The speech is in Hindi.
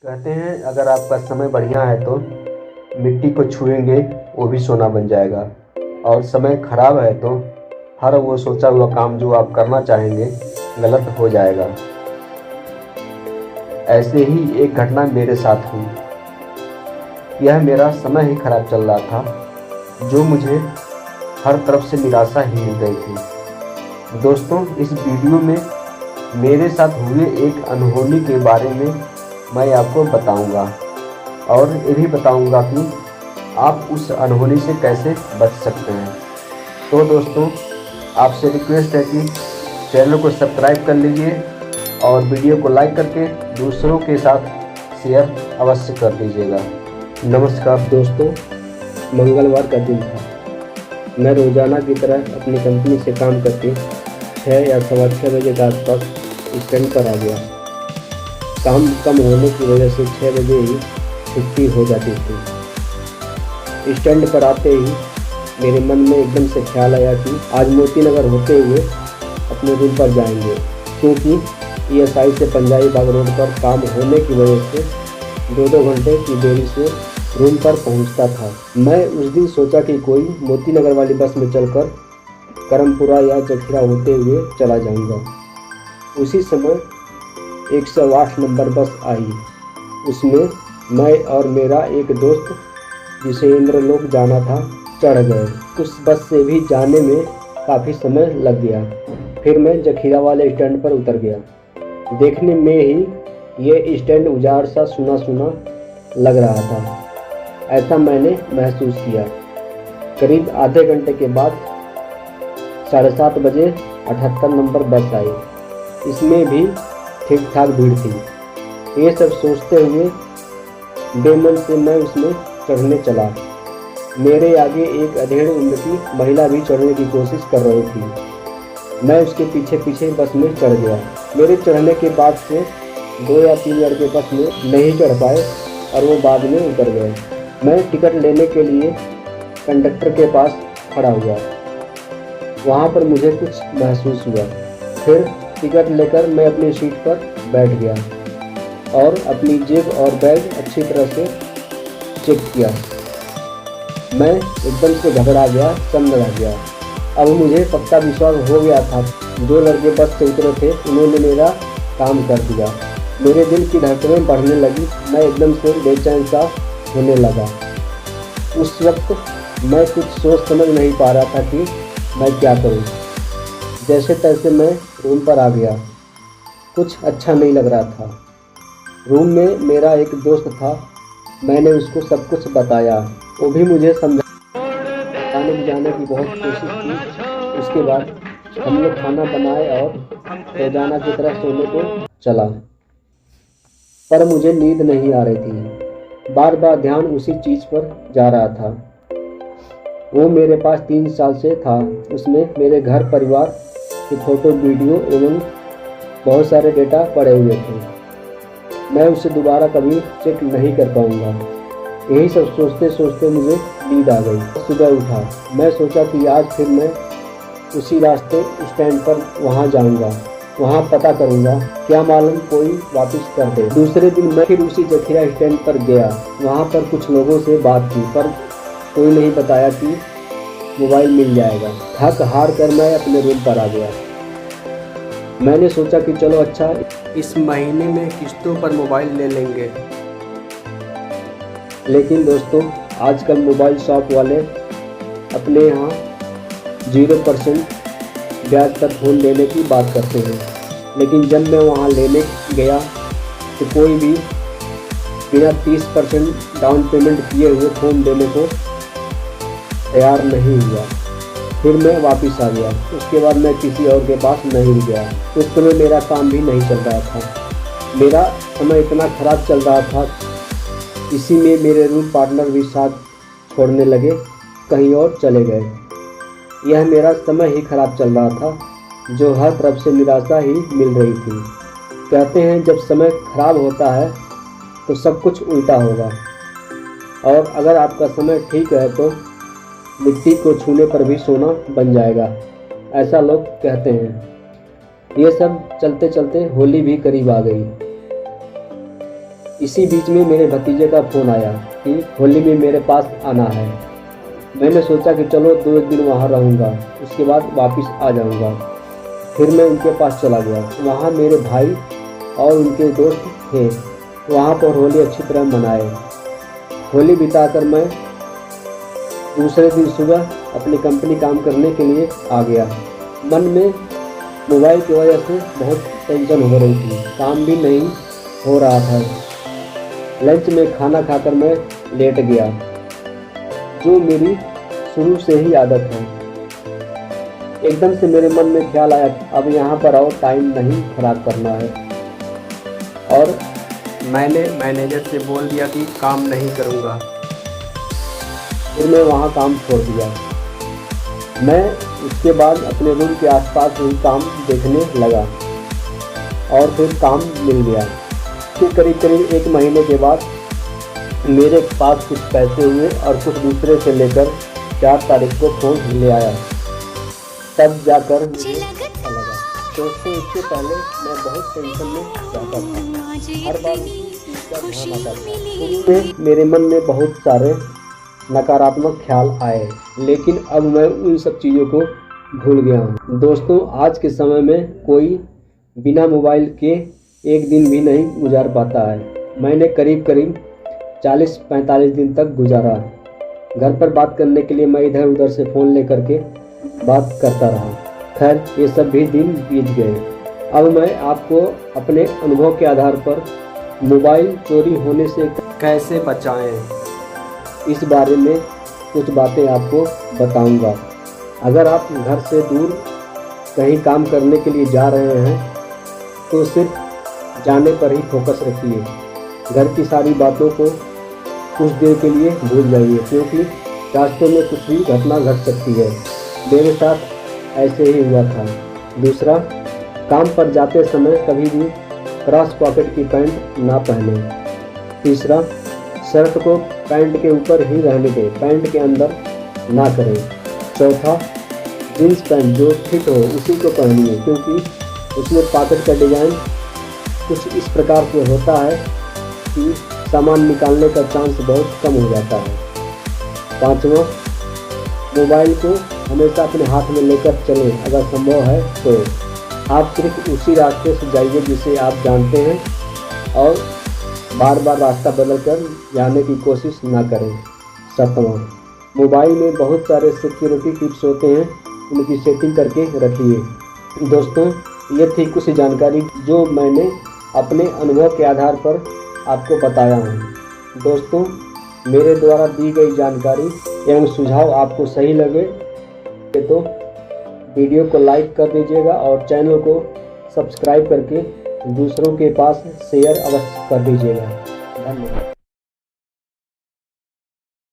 कहते हैं अगर आपका समय बढ़िया है तो मिट्टी को छुएंगे वो भी सोना बन जाएगा, और समय खराब है तो हर वो सोचा हुआ काम जो आप करना चाहेंगे गलत हो जाएगा। ऐसे ही एक घटना मेरे साथ हुई। यह मेरा समय ही खराब चल रहा था, जो मुझे हर तरफ से निराशा ही मिल रही थी। दोस्तों, इस वीडियो में मेरे साथ हुए एक अनहोनी के बारे में मैं आपको बताऊंगा, और ये भी बताऊंगा कि आप उस अनहोनी से कैसे बच सकते हैं। तो दोस्तों, आपसे रिक्वेस्ट है कि चैनल को सब्सक्राइब कर लीजिए और वीडियो को लाइक करके दूसरों के साथ शेयर अवश्य कर दीजिएगा। नमस्कार दोस्तों, मंगलवार का दिन था। मैं रोज़ाना की तरह अपनी कंपनी से काम करके 6 या सवा 6 बजे के आसपास स्टैंड पर आ गया। काम कम होने की वजह से 6 बजे ही छुट्टी हो जाती थी। स्टैंड पर आते ही मेरे मन में एकदम से ख्याल आया कि आज मोती नगर होते हुए अपने रूम पर जाएंगे, क्योंकि ESI से पंजाबी बाग रोड पर काम होने की वजह से 2-2 घंटे की देरी से रूम पर पहुंचता था। मैं उस दिन सोचा कि कोई मोती नगर वाली बस में चलकर करमपुरा या जखीरा होते हुए चला जाऊंगा। उसी समय 108 नंबर बस आई। उसमें मैं और मेरा एक दोस्त, जिसे इंद्रलोक जाना था, चढ़ गए। उस बस से भी जाने में काफ़ी समय लग गया। फिर मैं जखीरा वाले स्टैंड पर उतर गया। देखने में ही ये स्टैंड उजाड़ सा सूना सूना लग रहा था, ऐसा मैंने महसूस किया। करीब आधे घंटे के बाद 7:30 बजे 78 नंबर बस आई। इसमें भी ठीक ठाक भीड़ थी। ये सब सोचते हुए बेमन से मैं उसमें चढ़ने चला। मेरे आगे एक अधेड़ उम्र की महिला भी चढ़ने की कोशिश कर रही थी। मैं उसके पीछे पीछे बस में चढ़ गया। मेरे चढ़ने के बाद से 2 या 3 लड़के बस में नहीं चढ़ पाए और वो बाद में उतर गए। मैं टिकट लेने के लिए कंडक्टर के पास खड़ा हुआ। वहाँ पर मुझे कुछ महसूस हुआ। फिर टिकट लेकर मैं अपनी सीट पर बैठ गया और अपनी जेब और बैग अच्छी तरह से चेक किया। मैं एकदम से घबरा गया, चंद रह गया। अब मुझे पक्का विश्वास हो गया था, जो लड़के बस से उतरे थे उन्होंने मेरा काम कर दिया। मेरे दिल की धड़कनें बढ़ने लगी। मैं एकदम से बेचैन सा होने लगा। उस वक्त मैं कुछ सोच समझ नहीं पा रहा था कि मैं क्या करूं। जैसे तैसे मैं रूम पर आ गया। कुछ अच्छा नहीं लग रहा था। रूम में मेरा एक दोस्त था। मैंने उसको सब कुछ बताया। वो भी मुझे समझाने बुझाने की बहुत कोशिश की। उसके बाद हम लोग खाना बनाए और रोजाना की तरह सोने को चला। पर मुझे नींद नहीं आ रही थी। बार बार ध्यान उसी चीज़ पर जा रहा था। वो मेरे पास 3 साल से था। उसमें मेरे घर परिवार की फ़ोटो, वीडियो एवं बहुत सारे डेटा पड़े हुए थे। मैं उसे दोबारा कभी चेक नहीं कर पाऊँगा। यही सब सोचते सोचते मुझे नींद आ गई। सुबह उठा। मैं सोचा कि आज फिर मैं उसी रास्ते स्टैंड पर वहाँ जाऊँगा, वहाँ पता करूँगा, क्या मालूम कोई वापस कर दे। दूसरे दिन मैं फिर उसी जखीरा स्टैंड पर गया। वहाँ पर कुछ लोगों से बात की, पर कोई नहीं बताया कि मोबाइल मिल जाएगा। थक हार कर मैं अपने रूम पर आ गया। मैंने सोचा कि चलो अच्छा, इस महीने में किस्तों पर मोबाइल ले लेंगे। लेकिन दोस्तों, आजकल मोबाइल शॉप वाले अपने यहाँ 0% ब्याज पर फ़ोन लेने की बात करते हैं। लेकिन जब मैं वहाँ लेने गया तो कोई भी बिना 30% डाउन पेमेंट किए हुए फ़ोन देने को तैयार नहीं हुआ। फिर मैं वापस आ गया। उसके बाद मैं किसी और के पास नहीं गया। उस समय मेरा काम भी नहीं चल रहा था। मेरा समय इतना ख़राब चल रहा था। इसी में मेरे रूम पार्टनर भी साथ छोड़ने लगे, कहीं और चले गए। यह मेरा समय ही खराब चल रहा था, जो हर तरफ से निराशा ही मिल रही थी। कहते हैं जब समय खराब होता है तो सब कुछ उल्टा होगा, और अगर आपका समय ठीक है तो मिट्टी को छूने पर भी सोना बन जाएगा, ऐसा लोग कहते हैं। ये सब चलते चलते होली भी करीब आ गई। इसी बीच में मेरे भतीजे का फ़ोन आया कि होली में मेरे पास आना है। मैंने सोचा कि चलो 2 दिन वहाँ रहूँगा, उसके बाद वापस आ जाऊँगा। फिर मैं उनके पास चला गया। वहाँ मेरे भाई और उनके दोस्त थे। वहाँ पर होली अच्छी तरह मनाए। होली बिताकर मैं दूसरे दिन सुबह अपनी कंपनी काम करने के लिए आ गया। मन में मोबाइल की वजह से बहुत टेंशन हो रही थी, काम भी नहीं हो रहा था। लंच में खाना खाकर मैं लेट गया, जो मेरी शुरू से ही आदत है। एकदम से मेरे मन में ख्याल आया, अब यहाँ पर आओ, टाइम नहीं खराब करना है। और मैंने मैनेजर से बोल दिया कि काम नहीं करूँगा। फिर मैं वहाँ काम छोड़ दिया। मैं उसके बाद अपने रूम के आसपास ही काम देखने लगा और फिर काम मिल गया। फिर करीब 1 महीने के बाद मेरे पास कुछ पैसे हुए और कुछ दूसरे से लेकर 4 तारीख को फ़ोन ले आया। तब जाकर मुझे अच्छा लगा। दोस्तों, इससे पहले मैं बहुत टेंशन में रहता था। हर बार ध्यान आता था। शुरू में मेरे मन में बहुत सारे नकारात्मक ख्याल आए, लेकिन अब मैं उन सब चीज़ों को भूल गया हूँ। दोस्तों, आज के समय में कोई बिना मोबाइल के एक दिन भी नहीं गुजार पाता है। मैंने करीब 40-45 दिन तक गुजारा। घर पर बात करने के लिए मैं इधर उधर से फ़ोन लेकर के बात करता रहा। खैर, ये सब भी दिन बीत गए। अब मैं आपको अपने अनुभव के आधार पर मोबाइल चोरी होने से कैसे बचाएं, इस बारे में कुछ बातें आपको बताऊंगा। अगर आप घर से दूर कहीं काम करने के लिए जा रहे हैं तो सिर्फ जाने पर ही फोकस रखिए। घर की सारी बातों को कुछ देर के लिए भूल जाइए, क्योंकि रास्ते में कुछ भी घटना घट सकती है। मेरे साथ ऐसे ही हुआ था। दूसरा, काम पर जाते समय कभी भी क्रॉस पॉकेट की पैंट ना पहने। तीसरा, शर्ट को पैंट के ऊपर ही रहने दें, पैंट के अंदर ना करें। चौथा, जीन्स पैंट जो फिट हो उसी को पहनिए, क्योंकि उसमें पॉकेट का डिज़ाइन कुछ इस प्रकार से होता है कि सामान निकालने का चांस बहुत कम हो जाता है। पाँचवा, मोबाइल को हमेशा अपने हाथ में लेकर चलें। अगर संभव है तो आप सिर्फ उसी रास्ते से जाइए जिसे आप जानते हैं और बार बार रास्ता बदलकर जाने की कोशिश ना करें। सातवां, मोबाइल में बहुत सारे सिक्योरिटी टिप्स होते हैं, उनकी सेटिंग करके रखिए। दोस्तों, ये थी कुछ जानकारी जो मैंने अपने अनुभव के आधार पर आपको बताया हूँ। दोस्तों, मेरे द्वारा दी गई जानकारी एवं सुझाव आपको सही लगे तो वीडियो को लाइक कर दीजिएगा और चैनल को सब्सक्राइब करके दूसरों के पास शेयर अवश्य कर दीजिएगा। धन्यवाद।